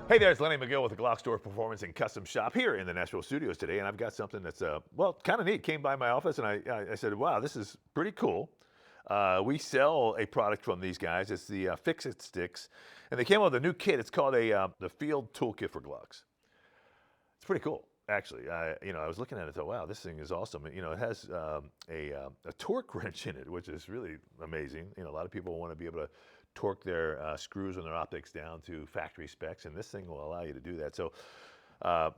Hey there, it's Lenny McGill with the GlockStore Performance and Custom Shop here in the Nashville studios today, and I've got something that's well, kind of neat. Came by my office, and I said, "Wow, this is pretty cool." We sell a product from these guys. It's the Fix-It sticks, and they came out with a new kit. It's called the Field Toolkit for Glocks. It's pretty cool, actually. I was looking at it and thought, wow, this thing is awesome. It has a torque wrench in it, which is really amazing. A lot of people want to be able to torque their screws and their optics down to factory specs, and this thing will allow you to do that. So, I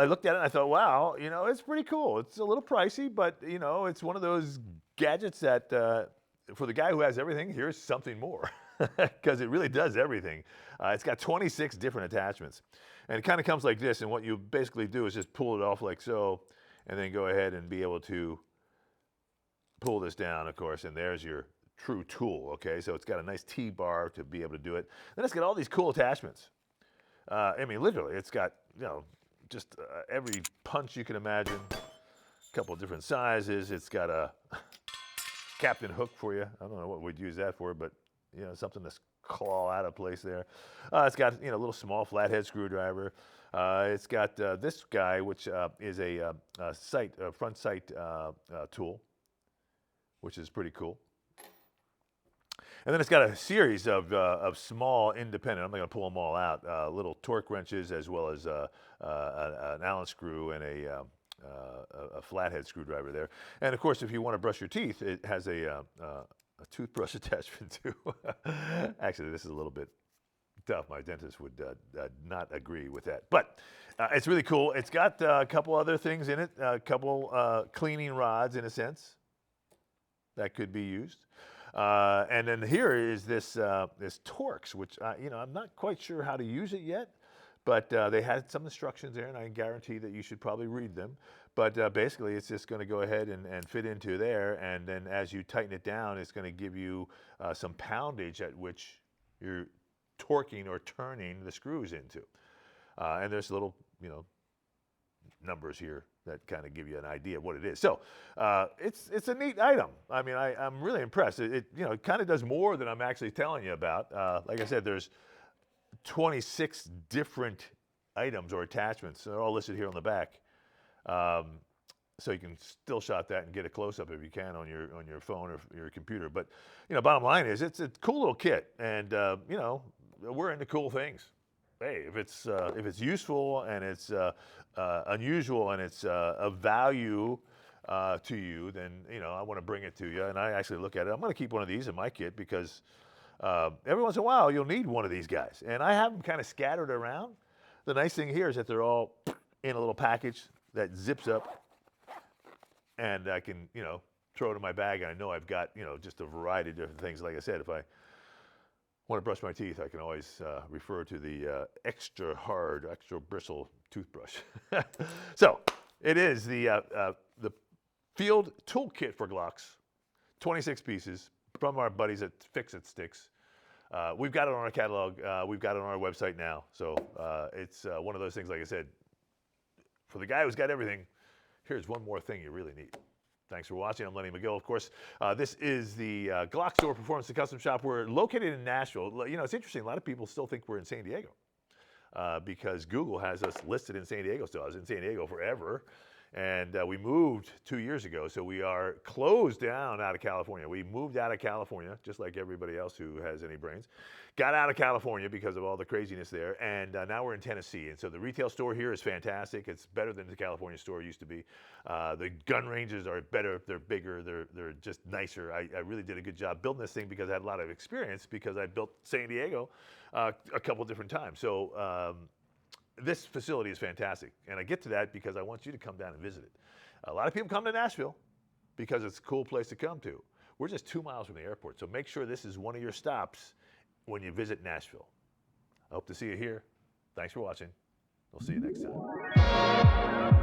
looked at it and I thought, wow, it's pretty cool. It's a little pricey, but it's one of those gadgets that for the guy who has everything, here's something more. Because it really does everything. It's got 26 different attachments. And it kind of comes like this, and what you basically do is just pull it off like so, and then go ahead and be able to pull this down, of course, and there's your true tool, okay? So it's got a nice T-bar to be able to do it. Then it's got all these cool attachments. Literally, it's got, just every punch you can imagine, a couple of different sizes. It's got a captain hook for you. I don't know what we'd use that for, but something to claw out of place there. It's got, a little small flathead screwdriver. It's got this guy, which is a front sight tool, which is pretty cool. And then it's got a series of small independent, I'm not going to pull them all out, little torque wrenches, as well as an Allen screw and a flathead screwdriver there. And of course, if you want to brush your teeth, it has a toothbrush attachment too. Actually, this is a little bit tough. My dentist would not agree with that. But it's really cool. It's got a couple other things in it, a couple cleaning rods in a sense that could be used. And then here is this Torx, which I'm not quite sure how to use it yet. But they had some instructions there, and I guarantee that you should probably read them. But basically, it's just going to go ahead and fit into there. And then as you tighten it down, it's going to give you some poundage at which you're torquing or turning the screws into. And there's little, numbers here that kind of give you an idea of what it is. So it's a neat item. I'm really impressed. It kind of does more than I'm actually telling you about. Like I said, there's 26 different items or attachments. They're all listed here on the back. So you can still shot that and get a close-up if you can on your phone or your computer. But, bottom line is it's a cool little kit. And, we're into cool things. Hey, if it's useful and it's unusual and it's of value to you, then, I want to bring it to you. And I actually look at it. I'm going to keep one of these in my kit because every once in a while, you'll need one of these guys. And I have them kind of scattered around. The nice thing here is that they're all in a little package that zips up. And I can, throw it in my bag. And I know I've got, just a variety of different things. Like I said, if I want to brush my teeth, I can always refer to the extra hard, extra bristle toothbrush. So it is the Field Toolkit for Glocks, 26 pieces from our buddies at Fix-It Sticks. We've got it on our catalog. We've got it on our website now. So it's one of those things, like I said, for the guy who's got everything, here's one more thing you really need. Thanks for watching. I'm Lenny McGill. Of course, this is the GlockStore Performance and Custom Shop. We're located in Nashville. It's interesting. A lot of people still think we're in San Diego because Google has us listed in San Diego still. I was in San Diego forever. And we moved 2 years ago, so we are closed down out of California. We moved out of California, just like everybody else who has any brains. Got out of California because of all the craziness there, and now we're in Tennessee. And so the retail store here is fantastic. It's better than the California store used to be. The gun ranges are better. They're bigger. They're just nicer. I really did a good job building this thing because I had a lot of experience because I built San Diego a couple different times. So this facility is fantastic, and I get to that because I want you to come down and visit it. A lot of people come to Nashville because it's a cool place to come to. We're just 2 miles from the airport, so make sure this is one of your stops when you visit Nashville. I hope to see you here. Thanks for watching. We'll see you next time.